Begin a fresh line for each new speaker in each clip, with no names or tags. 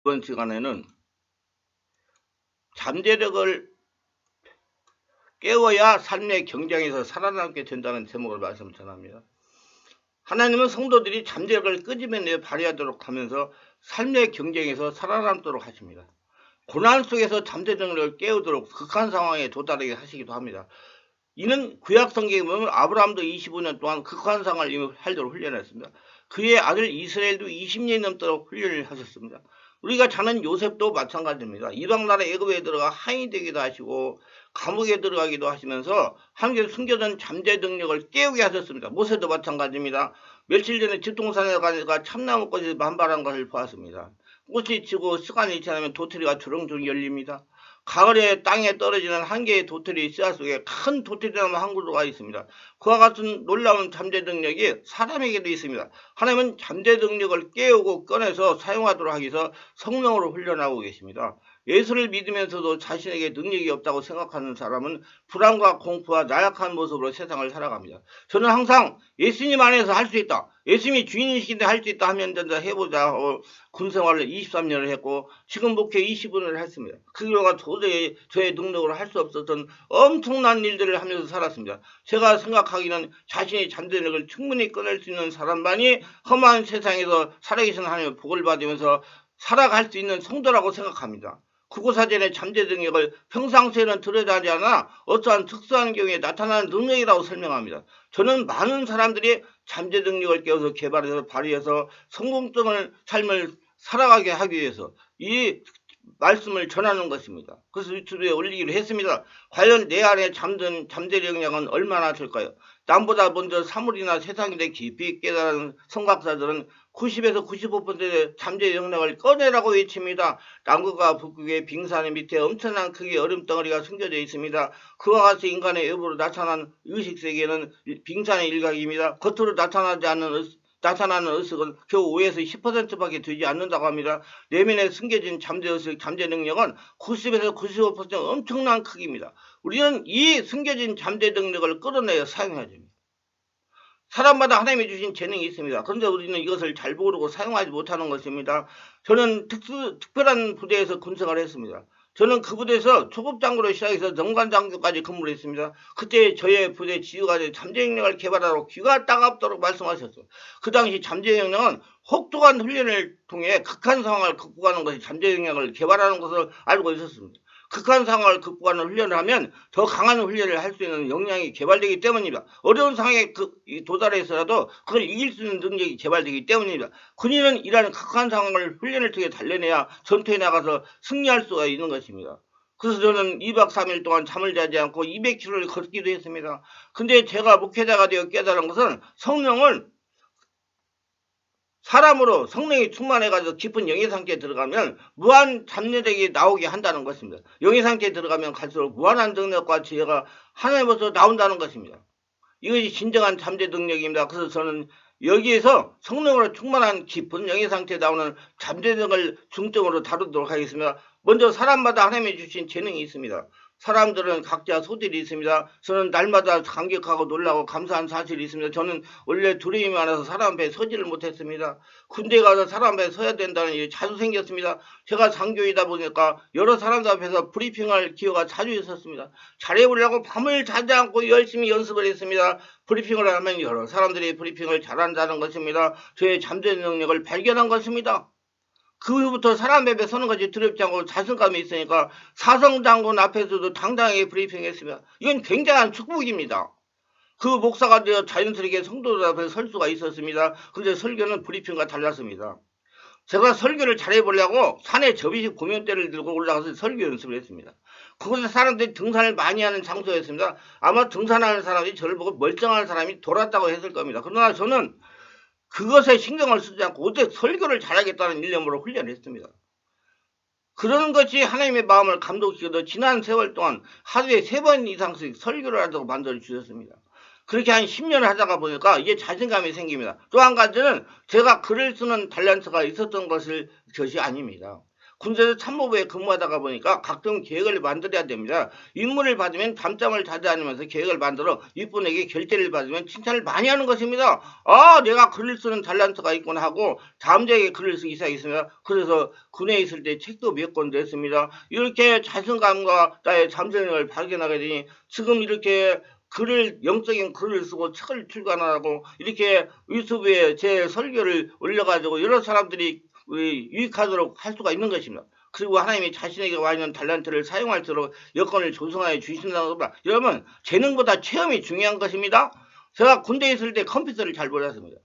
이번 시간에는 잠재력을 깨워야 삶의 경쟁에서 살아남게 된다는 제목을 말씀 전합니다. 하나님은 성도들이 잠재력을 끄집어내 발휘하도록 하면서 삶의 경쟁에서 살아남도록 하십니다. 고난 속에서 잠재력을 깨우도록 극한 상황에 도달하게 하시기도 합니다. 이는 구약 성경에 보면 아브라함도 25년 동안 극한 상황을 하도록 훈련했습니다. 그의 아들 이스라엘도 20년이 넘도록 훈련을 하셨습니다. 우리가 자는 요셉도 마찬가지입니다. 이방 나라 애굽에 들어가 하인이 되기도 하시고 감옥에 들어가기도 하시면서 하나님께서 숨겨둔 잠재 능력을 깨우게 하셨습니다. 모세도 마찬가지입니다. 며칠 전에 집동산에 가니까 참나무꽃이 만발한 것을 보았습니다. 꽃이 지고 시간이 지나면 도토리가 주렁주렁 열립니다. 가을에 땅에 떨어지는 한 개의 도토리 씨앗 속에 큰 도토리나무 한 그루가 있습니다. 그와 같은 놀라운 잠재 능력이 사람에게도 있습니다. 하나님은 잠재 능력을 깨우고 꺼내서 사용하도록 하기 위해서 성령으로 훈련하고 계십니다. 예수를 믿으면서도 자신에게 능력이 없다고 생각하는 사람은 불안과 공포와 나약한 모습으로 세상을 살아갑니다. 저는 항상 예수님 안에서 할 수 있다. 예수님이 주인이시긴데 할 수 있다 하면 된다 해보자 군생활을 23년을 했고 지금 목회 20년을 했습니다. 그 결과 도저히 저의 능력으로 할 수 없었던 엄청난 일들을 하면서 살았습니다. 제가 생각하기는 자신의 잠재력을 충분히 꺼낼 수 있는 사람만이 험한 세상에서 살아계신 하나님의 복을 받으면서 살아갈 수 있는 성도라고 생각합니다. 구구사전의 잠재 능력을 평상시에는 드러나지 않아 어떠한 특수한 경우에 나타나는 능력이라고 설명합니다. 저는 많은 사람들이 잠재 능력을 깨워서 개발해서 발휘해서 성공적인 삶을 살아가게 하기 위해서 이 말씀을 전하는 것입니다. 그래서 유튜브에 올리기로 했습니다. 과연 내 안에 잠재 능력은 얼마나 될까요? 남보다 먼저 사물이나 세상에 대해 깊이 깨달은 성각자들은 90에서 95%의 잠재 능력을 꺼내라고 외칩니다. 남극과 북극의 빙산 밑에 엄청난 크기의 얼음덩어리가 숨겨져 있습니다. 그와 같이 인간의 외부로 나타난 의식세계는 빙산의 일각입니다. 겉으로 나타나는 의식은 겨우 5에서 10%밖에 되지 않는다고 합니다. 내면에 숨겨진 잠재의식, 잠재 능력은 90에서 95% 엄청난 크기입니다. 우리는 이 숨겨진 잠재 능력을 끌어내어 사용해야 됩니다. 사람마다 하나님이 주신 재능이 있습니다. 그런데 우리는 이것을 잘 모르고 사용하지 못하는 것입니다. 저는 특별한 부대에서 군생활을 했습니다. 저는 그 부대에서 초급장교로 시작해서 정관장교까지 근무를 했습니다. 그때 저의 부대 지휘가 잠재 능력을 개발하도록 귀가 따갑도록 말씀하셨어요. 그 당시 잠재 능력은 혹독한 훈련을 통해 극한 상황을 극복하는 것이 잠재 능력을 개발하는 것을 알고 있었습니다. 극한 상황을 극복하는 훈련을 하면 더 강한 훈련을 할 수 있는 역량이 개발되기 때문입니다. 어려운 상황에 도달해서라도 그걸 이길 수 있는 능력이 개발되기 때문입니다. 군인은 이러한 극한 상황을 훈련을 통해 달려내야 전투에 나가서 승리할 수가 있는 것입니다. 그래서 저는 2박 3일 동안 잠을 자지 않고 200km를 걷기도 했습니다. 근데 제가 목회자가 되어 깨달은 것은 성령을 사람으로 성령이 충만해가지고 깊은 영의 상태에 들어가면 무한 잠재력이 나오게 한다는 것입니다. 영의 상태에 들어가면 갈수록 무한한 능력과 지혜가 하나님으로서 나온다는 것입니다. 이것이 진정한 잠재 능력입니다. 그래서 저는 여기에서 성령으로 충만한 깊은 영의 상태에 나오는 잠재력을 중점으로 다루도록 하겠습니다. 먼저 사람마다 하나님이 주신 재능이 있습니다. 사람들은 각자 소질이 있습니다. 저는 날마다 감격하고 놀라고 감사한 사실이 있습니다. 저는 원래 두려움이 많아서 사람 앞에 서지를 못했습니다. 군대 가서 사람 앞에 서야 된다는 일이 자주 생겼습니다. 제가 장교이다 보니까 여러 사람들 앞에서 브리핑할 기회가 자주 있었습니다. 잘해보려고 밤을 자지 않고 열심히 연습을 했습니다. 브리핑을 하면 여러 사람들이 브리핑을 잘한다는 것입니다. 저의 잠재 능력을 발견한 것입니다. 그 후부터 사람 앞에 서는 것이 두렵지 않고 자신감이 있으니까 사성장군 앞에서도 당당하게 브리핑했습니다. 이건 굉장한 축복입니다. 그 목사가 되어 자연스럽게 성도들 앞에 설 수가 있었습니다. 그런데 설교는 브리핑과 달랐습니다. 제가 설교를 잘해보려고 산에 접이식 구명대를 들고 올라가서 설교 연습을 했습니다. 그곳에 사람들이 등산을 많이 하는 장소였습니다. 아마 등산하는 사람이 저를 보고 멀쩡한 사람이 돌았다고 했을 겁니다. 그러나 저는 그것에 신경을 쓰지 않고 오직 설교를 잘하겠다는 일념으로 훈련했습니다. 그런 것이 하나님의 마음을 감동시켜서 지난 세월 동안 하루에 3번 이상씩 설교를 하도록 만들어 주셨습니다. 그렇게 한 10년을 하다가 보니까 이게 자신감이 생깁니다. 또 한 가지는 제가 글을 쓰는 탤런트가 있었던 것이 아닙니다. 군대에서 참모부에 근무하다가 보니까 각종 계획을 만들어야 됩니다. 임무를 받으면 밤잠을 자지 않으면서 계획을 만들어 윗분에게 결제를 받으면 칭찬을 많이 하는 것입니다. 아, 내가 글을 쓰는 탤런트가 있구나 하고 잠재에게 글을 쓰기 시작했습니다. 그래서 군에 있을 때 책도 몇 권 냈습니다. 이렇게 자신감과 나의 잠재력을 발견하게 되니 지금 이렇게 영적인 글을 쓰고 책을 출간하고 이렇게 유튜브에 제 설교를 올려가지고 여러 사람들이 유익하도록 할 수가 있는 것입니다. 그리고 하나님이 자신에게 와 있는 탤런트를 사용할수록 여건을 조성하여 주신다는 겁니다. 여러분, 재능보다 체험이 중요한 것입니다. 제가 군대에 있을 때 컴퓨터를 잘 몰랐습니다.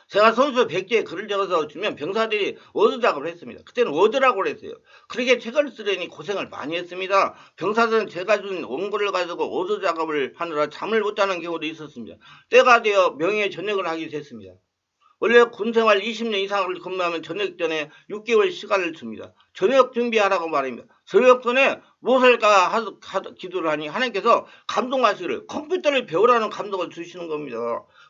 제가 선수 백지에 글을 적어서 주면 병사들이 워드 작업을 했습니다. 그때는 워드라고 그랬어요. 그렇게 책을 쓰려니 고생을 많이 했습니다. 병사들은 제가 준 원고를 가지고 워드 작업을 하느라 잠을 못 자는 경우도 있었습니다. 때가 되어 명예 전역을 하게 됐습니다. 원래 군생활 20년 이상을 근무하면 전역 전에 6개월 시간을 줍니다. 전역 준비하라고 말입니다. 전역 전에 무엇을 기도를 하니 하나님께서 감동하시기를 컴퓨터를 배우라는 감동을 주시는 겁니다.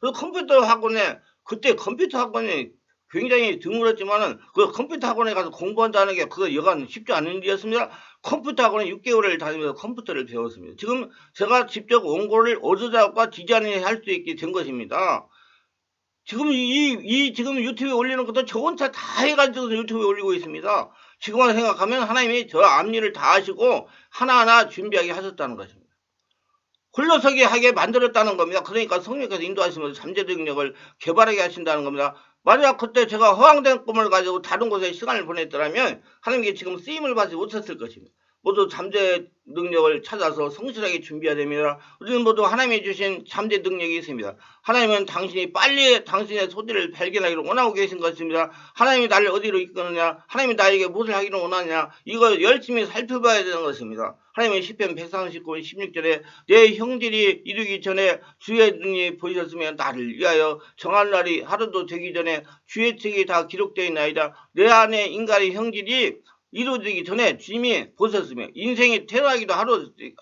그래서 컴퓨터 학원에 그때 컴퓨터 학원이 굉장히 드물었지만은 그 컴퓨터 학원에 가서 공부한다는 게 그거 여간 쉽지 않은 일이었습니다. 컴퓨터 학원에 6개월을 다니면서 컴퓨터를 배웠습니다. 지금 제가 직접 원고를 워드 작업과 디자인을 할 수 있게 된 것입니다. 지금 지금 유튜브에 올리는 것도 저 혼자 다 해가지고 유튜브에 올리고 있습니다. 지금만 생각하면 하나님이 저 앞일을 다 하시고 하나하나 준비하게 하셨다는 것입니다. 홀로서기 하게 만들었다는 겁니다. 그러니까 성령께서 인도하시면서 잠재 능력을 개발하게 하신다는 겁니다. 만약 그때 제가 허황된 꿈을 가지고 다른 곳에 시간을 보냈더라면 하나님께 지금 쓰임을 받지 못했을 것입니다. 모두 잠재 능력을 찾아서 성실하게 준비해야 됩니다. 우리는 모두 하나님이 주신 잠재 능력이 있습니다. 하나님은 당신이 빨리 당신의 소질을 발견하기를 원하고 계신 것입니다. 하나님이 나를 어디로 이끄느냐, 하나님이 나에게 무엇을 하기를 원하느냐, 이걸 열심히 살펴봐야 되는 것입니다. 하나님의 시편 139편 16절에 내 형들이 이르기 전에 주의 눈이 보이셨으면 나를 위하여 정한 날이 하루도 되기 전에 주의 책이 다 기록되어 있나이다. 내 안에 인간의 형질이 이루어지기 전에 주님이 보셨으며 인생이 태어나기도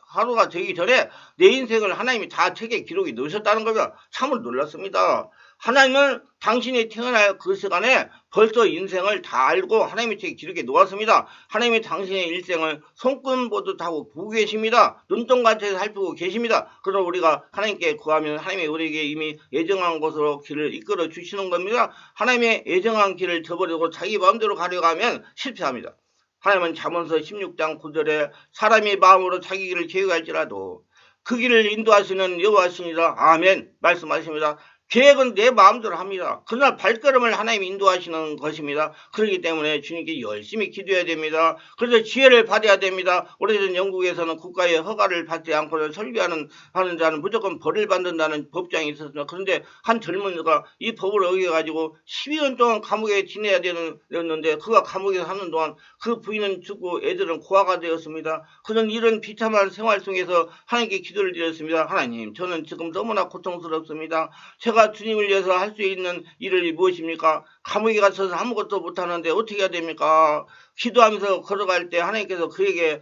하루가 되기 전에 내 인생을 하나님이 다 책에 기록이 넣으셨다는 겁니다. 참으로 놀랐습니다. 하나님은 당신이 태어날 그 시간에 벌써 인생을 다 알고 하나님의 책에 기록에 놓았습니다. 하나님이 당신의 일생을 손금보듯 하고 보고 계십니다. 눈동같이 살피고 계십니다. 그러나 우리가 하나님께 구하면 하나님이 우리에게 이미 예정한 곳으로 길을 이끌어 주시는 겁니다. 하나님의 예정한 길을 저버리고 자기 마음대로 가려고 하면 실패합니다. 하나님은 잠언서 16장 9절에 사람이 마음으로 자기 길을 계획할지라도 그 길을 인도하시는 여호와시니라 아멘 말씀하십니다. 계획은 내 마음대로 합니다. 그러나 발걸음을 하나님이 인도하시는 것입니다. 그렇기 때문에 주님께 열심히 기도해야 됩니다. 그래서 지혜를 받아야 됩니다. 오래전 영국에서는 국가의 허가를 받지 않고는 설교하는 자는 무조건 벌을 받는다는 법장이 있었습니다. 그런데 한 젊은이가 이 법을 어겨가지고 12년 동안 감옥에 지내야 되는데 그가 감옥에 사는 동안 그 부인은 죽고 애들은 고아가 되었습니다. 그는 이런 비참한 생활 속에서 하나님께 기도를 드렸습니다. 하나님, 저는 지금 너무나 고통스럽습니다. 제가 주님을 위해서 할 수 있는 일이 무엇입니까? 감옥에 갇혀서 아무것도 못하는데 어떻게 해야 됩니까? 기도하면서 걸어갈 때 하나님께서 그에게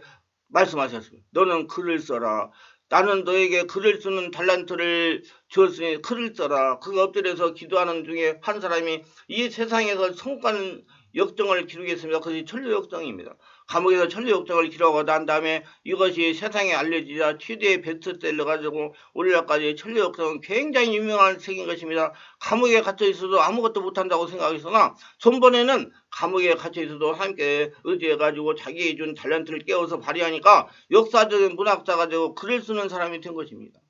말씀하셨습니다. 너는 글을 써라. 나는 너에게 글을 쓰는 탤런트를 주었으니 글을 써라. 그 엎드려서 기도하는 중에 한 사람이 이 세상에서 성공하는 역정을 기록했습니다. 그것이 천리역정입니다. 감옥에서 천리역정을 기록하고 난 다음에 이것이 세상에 알려지자 최대의 베스트셀러 가지고 오늘날까지 천리역정은 굉장히 유명한 책인 것입니다. 감옥에 갇혀 있어도 아무것도 못한다고 생각했으나 전번에는 감옥에 갇혀 있어도 하나님께 의지해가지고 자기의 준 탤런트를 깨워서 발휘하니까 역사적인 문학자가 되고 글을 쓰는 사람이 된 것입니다.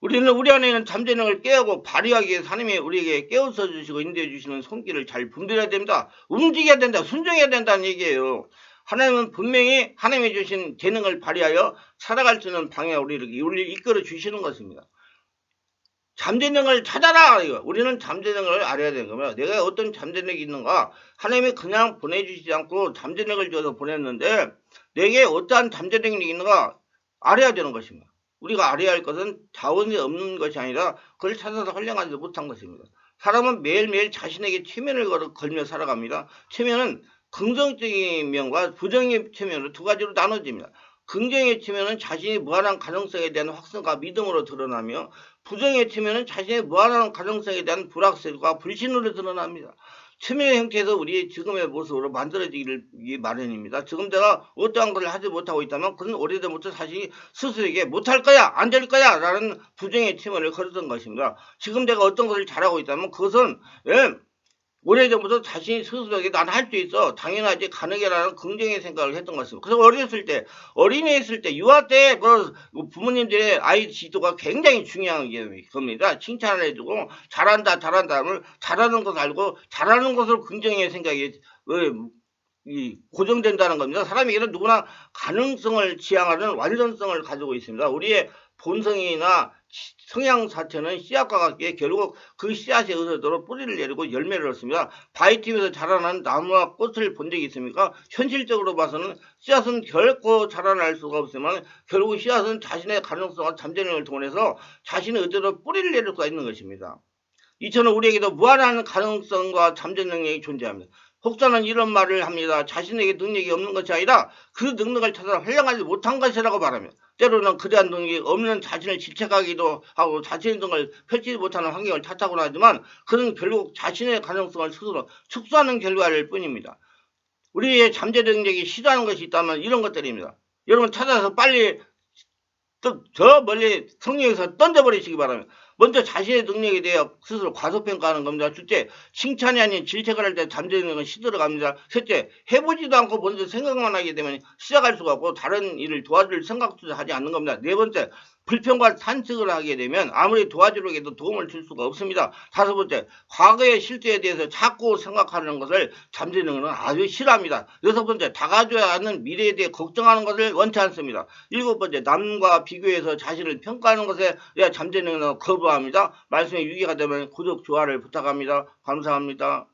우리는 우리 안에 있는 잠재능을 깨우고 발휘하기 위해서 하나님이 우리에게 깨워서 주시고 인도해 주시는 손길을 잘 분별해야 됩니다. 움직여야 된다. 순종해야 된다는 얘기예요. 하나님은 분명히 하나님이 주신 재능을 발휘하여 살아갈 수 있는 방향으로 우리를 이끌어 주시는 것입니다. 잠재능을 찾아라. 우리는 잠재능을 알아야 되는 겁니다. 내가 어떤 잠재능이 있는가? 하나님이 그냥 보내주시지 않고 잠재능을 줘서 보냈는데 내게 어떠한 잠재능이 있는가 알아야 되는 것입니다. 우리가 알아야 할 것은 자원이 없는 것이 아니라 그걸 찾아서 활용하지 못한 것입니다. 사람은 매일매일 자신에게 체면을 걸며 살아갑니다. 체면은 긍정적인 면과 부정의 체면으로 두 가지로 나눠집니다. 긍정의 체면은 자신이 무한한 가능성에 대한 확신과 믿음으로 드러나며 부정의 체면은 자신의 무한한 가능성에 대한 불확실과 불신으로 드러납니다. 최면의 형태에서 우리 지금의 모습으로 만들어지기 마련입니다. 지금 내가 어떠한 것을 하지 못하고 있다면 그는 오래전부터 자신이 스스로에게 못할 거야, 안 될 거야 라는 부정의 체면을 걸었던 것입니다. 지금 내가 어떤 것을 잘하고 있다면 그것은 오래전부터 자신이 스스로에게 난 할 수 있어, 당연하지, 가능해라는 긍정의 생각을 했던 것입니다. 그래서 어렸을 때, 어린애 있을 때, 유아 때 부모님들의 아이 지도가 굉장히 중요한 겁니다. 칭찬을 해주고 잘한다 하면 잘하는 것을 알고 잘하는 것을 긍정의 생각이 고정된다는 겁니다. 사람에게는 누구나 가능성을 지향하는 완전성을 가지고 있습니다. 우리의 본성이나 성향 자체는 씨앗과 같기에 결국 그 씨앗의 의도로 뿌리를 내리고 열매를 얻습니다. 바위틈에서 자라난 나무와 꽃을 본 적이 있습니까? 현실적으로 봐서는 씨앗은 결코 자라날 수가 없지만 결국 씨앗은 자신의 가능성과 잠재능을 통해서 자신의 의도로 뿌리를 내릴 수가 있는 것입니다. 이처럼 우리에게도 무한한 가능성과 잠재 능력이 존재합니다. 혹자는 이런 말을 합니다. 자신에게 능력이 없는 것이 아니라 그 능력을 찾아 활용하지 못한 것이라고 말합니다. 때로는 그러한 능력이 없는 자신을 질책하기도 하고 자신의 능력을 펼치지 못하는 환경을 탓하곤 하지만 그는 결국 자신의 가능성을 스스로 축소하는 결과일 뿐입니다. 우리의 잠재 능력이 싫어하는 것이 있다면 이런 것들입니다. 여러분 찾아서 빨리 저 멀리 성령에서 던져버리시기 바랍니다. 먼저 자신의 능력에 대해 스스로 과소평가하는 겁니다. 둘째, 칭찬이 아닌 질책을 할 때 잠재 능력은 시들어갑니다. 셋째, 해보지도 않고 먼저 생각만 하게 되면 시작할 수가 없고 다른 일을 도와줄 생각도 하지 않는 겁니다. 네 번째, 불평과 탄식을 하게 되면 아무리 도와주려고 해도 도움을 줄 수가 없습니다. 다섯 번째, 과거의 실수에 대해서 자꾸 생각하는 것을 잠재 능력은 아주 싫어합니다. 여섯 번째, 다가줘야 하는 미래에 대해 걱정하는 것을 원치 않습니다. 일곱 번째, 남과 비교해서 자신을 평가하는 것에 잠재 능력은 거부합니다. 말씀에 유익이 되면 구독, 좋아요를 부탁합니다. 감사합니다.